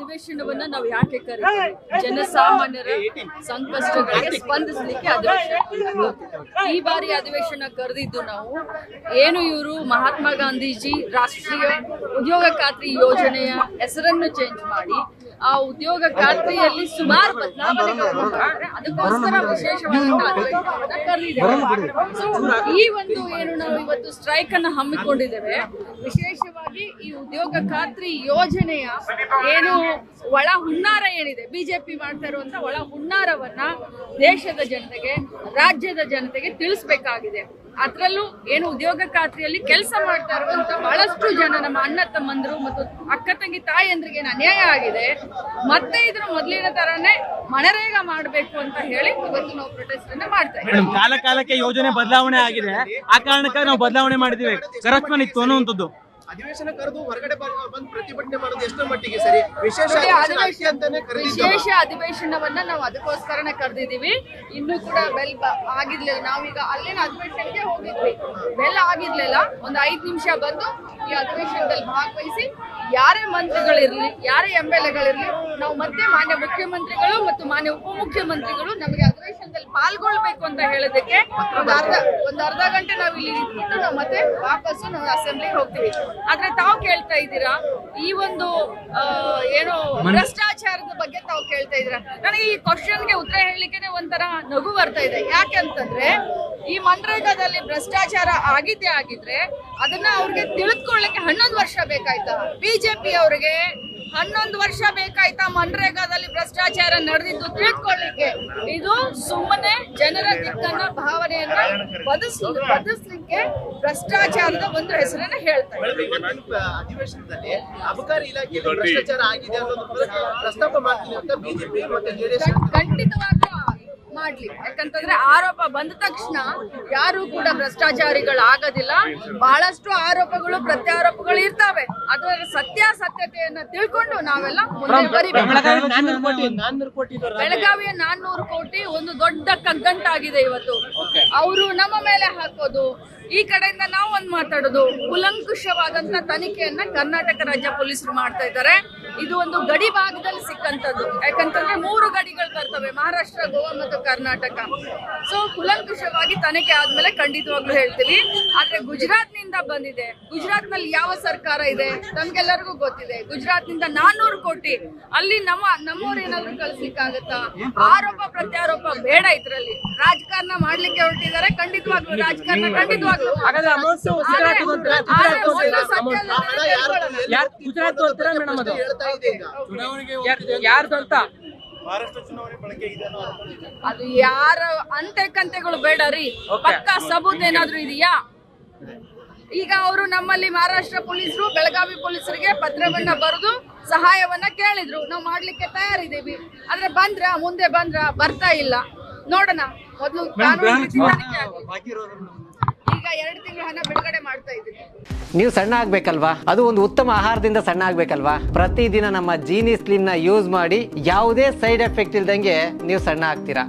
ಅಧಿವೇಶನವನ್ನ ನಾವು ಯಾಕೆ ಕರೀತೀವಿ? ಜನಸಾಮಾನ್ಯರ ಸಂಕಷ್ಟಗಳಿಗೆ ಸ್ಪಂದಿಸಲಿಕ್ಕೆ ಅಧಿವೇಶನ. ಈ ಬಾರಿ ಅಧಿವೇಶನ ಕರೆದಿದ್ದು ನಾವು ಏನು ಇವರು ಮಹಾತ್ಮ ಗಾಂಧೀಜಿ ರಾಷ್ಟ್ರೀಯ ಉದ್ಯೋಗ ಖಾತ್ರಿ ಯೋಜನೆಯ ಹೆಸರನ್ನು ಚೇಂಜ್ ಮಾಡಿ ಆ ಉದ್ಯೋಗ ಖಾತ್ರಿಯಲ್ಲಿ ಸುಮಾರು ಬದಲಾವಣೆಗಳನ್ನು ಮಾಡಿದ್ರೆ ಅದಕ್ಕೋಸ್ಕರ ವಿಶೇಷವಾದಂತಹ ಅಧಿವೇಶನವನ್ನ ಕರೆದಿದ್ದೇವೆ. ಈ ಒಂದು ಏನು ನಾವು ಇವತ್ತು ಸ್ಟ್ರೈಕ್ ಅನ್ನು ಹಮ್ಮಿಕೊಂಡಿದ್ದೇವೆ, ವಿಶೇಷವಾಗಿ ಈ ಉದ್ಯೋಗ ಖಾತ್ರಿ ಯೋಜನೆಯ ಏನು ಒಳ ಹುನ್ನಾರ ಏನಿದೆ, ಬಿಜೆಪಿ ಮಾಡ್ತಾ ಇರುವಂತ ಒಳ ಹುನ್ನಾರವನ್ನ ದೇಶದ ಜನತೆಗೆ, ರಾಜ್ಯದ ಜನತೆಗೆ ತಿಳಿಸ್ಬೇಕಾಗಿದೆ. ಅದರಲ್ಲೂ ಏನು ಉದ್ಯೋಗ ಖಾತ್ರಿಯಲ್ಲಿ ಕೆಲಸ ಮಾಡ್ತಾ ಇರುವಂತ ಬಹಳಷ್ಟು ಜನ ನಮ್ಮ ಅಣ್ಣ ತಮ್ಮಂದ್ರು ಮತ್ತು ಅಕ್ಕ ತಂಗಿ ತಾಯಿಯಂದ್ರಿಗೆ ಅನ್ಯಾಯ ಆಗಿದೆ. ಮತ್ತೆ ಇದ್ರ ಮೊದಲಿನ ತರಾನೇ ಮನರೇಗಾ ಮಾಡಬೇಕು ಅಂತ ಹೇಳಿ ಇವತ್ತು ನಾವು ಪ್ರೊಟೆಸ್ಟ್ ಅನ್ನ ಮಾಡ್ತಾ ಇದ್ದೀವಿ. ಕಾಲ ಕಾಲಕ್ಕೆ ಯೋಜನೆ ಬದಲಾವಣೆ ಆಗಿದೆ, ಆ ಕಾರಣಕ್ಕಾಗಿ ನಾವು ಬದಲಾವಣೆ ಮಾಡಿದ್ದೀವಿ. ಕರೆಸ್ಪಾಂಡ್ ಇತ್ತು ಅನ್ನುವಂಥದ್ದು. ಅಧಿವೇಶನ ಕರೆದು ಹೊರಗಡೆ ಬಂದು ಪ್ರತಿಭಟನೆ ಮಾಡೋದು ಎಷ್ಟರ ಮಟ್ಟಿಗೆ ಸರಿ? ವಿಶೇಷ ಅಧಿವೇಶನವನ್ನ ನಾವು ಅದಕ್ಕೋಸ್ಕರನೇ ಕರೆದಿದ್ದೀವಿ. ಇನ್ನೂ ಕೂಡ ಬೆಲ್ ಆಗಿರ್ಲಿಲ್ಲ. ನಾವೀಗ ಅಲ್ಲಿನ ಅಧಿವೇಶನಕ್ಕೆ ಹೋಗಿದ್ವಿ, ಬೆಲ್ ಆಗಿರ್ಲಿಲ್ಲ. ಒಂದು 5 ನಿಮಿಷ ಬಂದು ಈ ಅಧಿವೇಶನದಲ್ಲಿ ಭಾಗವಹಿಸಿ ಯಾರೇ ಮಂತ್ರಿಗಳಿರ್ಲಿ, ಯಾರೇ MLAಗಳಿರ್ಲಿ, ನಾವು ಮತ್ತೆ ಮಾನ್ಯ ಮುಖ್ಯಮಂತ್ರಿಗಳು ಮತ್ತು ಮಾನ್ಯ ಉಪಮುಖ್ಯಮಂತ್ರಿಗಳು ನಮಗೆ ಅಧಿವೇಶನದಲ್ಲಿ ಪಾಲ್ಗೊಳ್ಬೇಕು ಅಂತ ಹೇಳೋದಕ್ಕೆ ಒಂದು ಅರ್ಧ ಗಂಟೆ ನಾವು ಇಲ್ಲಿ ಇಟ್ಬಿಟ್ಟು ನಾವು ಮತ್ತೆ ವಾಪಸ್ಸು ನಾವು ಅಸೆಂಬ್ಲಿಗೆ ಹೋಗ್ತೀವಿ. ಆದ್ರೆ ತಾವು ಕೇಳ್ತಾ ಇದ್ದೀರಾ ಈ ಒಂದು ಏನು ಭ್ರಷ್ಟಾಚಾರದ ಬಗ್ಗೆ ತಾವು ಕೇಳ್ತಾ ಇದ್ದೀರಾ. ನನಗೆ ಈ ಕ್ವಶನ್ಗೆ ಉತ್ತರ ಹೇಳಲಿಕ್ಕೆ ಒಂಥರ ನಗು ಬರ್ತಾ ಇದೆ. ಯಾಕೆ ಅಂತಂದ್ರೆ ಈ ಮನ್ರೇಗಾದಲ್ಲಿ ಭ್ರಷ್ಟಾಚಾರ ಆಗಿದ್ದೇ ಆಗಿದ್ರೆ ಅದನ್ನ ಅವ್ರಿಗೆ ತಿಳಿದುಕೊಳ್ಳಕ್ಕೆ 11 ವರ್ಷ ಬೇಕಾಯ್ತಾ? ಬಿಜೆಪಿ ಅವರಿಗೆ 11 ವರ್ಷ ಬೇಕಾಯ್ತಾ ಮನ್ರೇಗಾದಲ್ಲಿ ಭ್ರಷ್ಟಾಚಾರ ನಡೆದಿದ್ದು ತಿಳಿದುಕೊಳ್ಳಿಕ್ಕೆ? ಇದು ಸುಮ್ಮನೆ ಜನರ ದಿಕ್ಕನ್ನ ಭಾವನೆಯನ್ನ ಬದಲಿಸ್ಲಿಕ್ಕೆ ಭ್ರಷ್ಟಾಚಾರದ ಒಂದು ಹೆಸರನ್ನ ಹೇಳ್ತಾ ಇದ್ದಾರೆ. ಅಧಿವೇಶನದಲ್ಲಿ ಅಬಕಾರಿ ಇಲಾಖೆಯಲ್ಲಿ ಭ್ರಷ್ಟಾಚಾರ ಆಗಿದೆ ಅನ್ನೋದು ಪ್ರಸ್ತಾಪ ಮಾಡ್ತೀನಿ ಅಂತ ಬಿಜೆಪಿ ಮತ್ತೆ ಜೆಡಿಎಸ್ ಖಂಡಿತವಾಗ್ಲೂ ಮಾಡ್ಲಿ. ಯಾಕಂತಂದ್ರೆ ಆರೋಪ ಬಂದ ತಕ್ಷಣ ಯಾರು ಕೂಡ ಭ್ರಷ್ಟಾಚಾರಿಗಳಾಗೋದಿಲ್ಲ. ಬಹಳಷ್ಟು ಆರೋಪಗಳು ಪ್ರತ್ಯಾರೋಪಗಳು ಇರ್ತಾವೆ. ಅದರ ಸತ್ಯಾಸತ್ಯತೆಯನ್ನ ತಿಳ್ಕೊಂಡು ನಾವೆಲ್ಲ ಮುಂದೆ ಬರೀಬೇಕು. ಬೆಳಗಾವಿಯ 400 ಕೋಟಿ ಒಂದು ದೊಡ್ಡ ಕಗ್ಗಂಟಾಗಿದೆ ಇವತ್ತು. ಅವರು ನಮ್ಮ ಮೇಲೆ ಹಾಕೋದು, ಈ ಕಡೆಯಿಂದ ನಾವು ಒಂದ್ ಮಾತಾಡೋದು, ಕೂಲಂಕುಷವಾದಂತ ತನಿಖೆಯನ್ನ ಕರ್ನಾಟಕ ರಾಜ್ಯ ಪೊಲೀಸರು ಮಾಡ್ತಾ ಇದ್ದಾರೆ. ಇದು ಒಂದು ಗಡಿ ಭಾಗದಲ್ಲಿ ಸಿಕ್ಕಂತದ್ದು. ಯಾಕಂತಂದ್ರೆ 3 ಗಡಿಗಳು ಬರ್ತವೆ, ಮಹಾರಾಷ್ಟ್ರ, ಗೋವಾ ಮತ್ತು ಕರ್ನಾಟಕ. ಸೊ ಕೂಲಂಕುಷವಾಗಿ ತನಿಖೆ ಆದ್ಮೇಲೆ ಖಂಡಿತವಾಗ್ಲೂ ಹೇಳ್ತೀವಿ. ಆದ್ರೆ ಗುಜರಾತ್ ನಿಂದ ಬಂದಿದೆ. ಗುಜರಾತ್ ನಲ್ಲಿ ಯಾವ ಸರ್ಕಾರ ಇದೆ ನಮ್ಗೆಲ್ಲರಿಗೂ ಗೊತ್ತಿದೆ. ಗುಜರಾತ್ ನಿಂದ 400 ಕೋಟಿ ಅಲ್ಲಿ ನಮ್ಮವ್ರು ಏನಾದ್ರು ಕಳಿಸ್ಲಿಕ್ಕಾಗತ್ತಾ? ಆರೋಪ ಪ್ರತ್ಯಾರೋಪ ಬೇಡ. ಇದ್ರಲ್ಲಿ ರಾಜಕಾರಣ ಮಾಡ್ಲಿಕ್ಕೆ ಹೊರಟಿದ್ದಾರೆ. ಖಂಡಿತವಾಗ್ಲೂ ರಾಜಕಾರಣ ಖಂಡಿತವಾಗ್ಲೂ ಅದು ಯಾರ ಅಂತೆ ಬೇಡ ರೀ. ಪಕ್ಕ ಸಬೂತ್ ಏನಾದ್ರು ಇದೆಯಾ? ಈಗ ಅವರು ನಮ್ಮಲ್ಲಿ ಮಹಾರಾಷ್ಟ್ರ ಪೊಲೀಸರು ಬೆಳಗಾವಿ ಪೊಲೀಸರಿಗೆ ಪತ್ರವನ್ನ ಬರೆದು ಸಹಾಯವನ್ನ ಕೇಳಿದ್ರು. ನಾವು ಮಾಡ್ಲಿಕ್ಕೆ ತಯಾರಿದ್ದೀವಿ. ಆದ್ರೆ ಮುಂದೆ ಬರ್ತಾ ಇಲ್ಲ. ನೋಡೋಣ. ಮೊದಲು ಈಗ 2 ತಿಂಗಳ ಹಣ ಬಿಡುಗಡೆ ಮಾಡ್ತಾ ಇದ್ದೀವಿ. ನೀವು ಸಣ್ಣ ಆಗ್ಬೇಕಲ್ವಾ? ಅದು ಒಂದು ಉತ್ತಮ ಆಹಾರದಿಂದ ಸಣ್ಣ ಆಗ್ಬೇಕಲ್ವಾ? ಪ್ರತಿದಿನ ನಮ್ಮ ಜೀನಿ ಸ್ಲಿಮ್ ನ ಯೂಸ್ ಮಾಡಿ ಯಾವುದೇ ಸೈಡ್ ಎಫೆಕ್ಟ್ ಇಲ್ದಂಗೆ ನೀವು ಸಣ್ಣ ಆಗ್ತೀರಾ.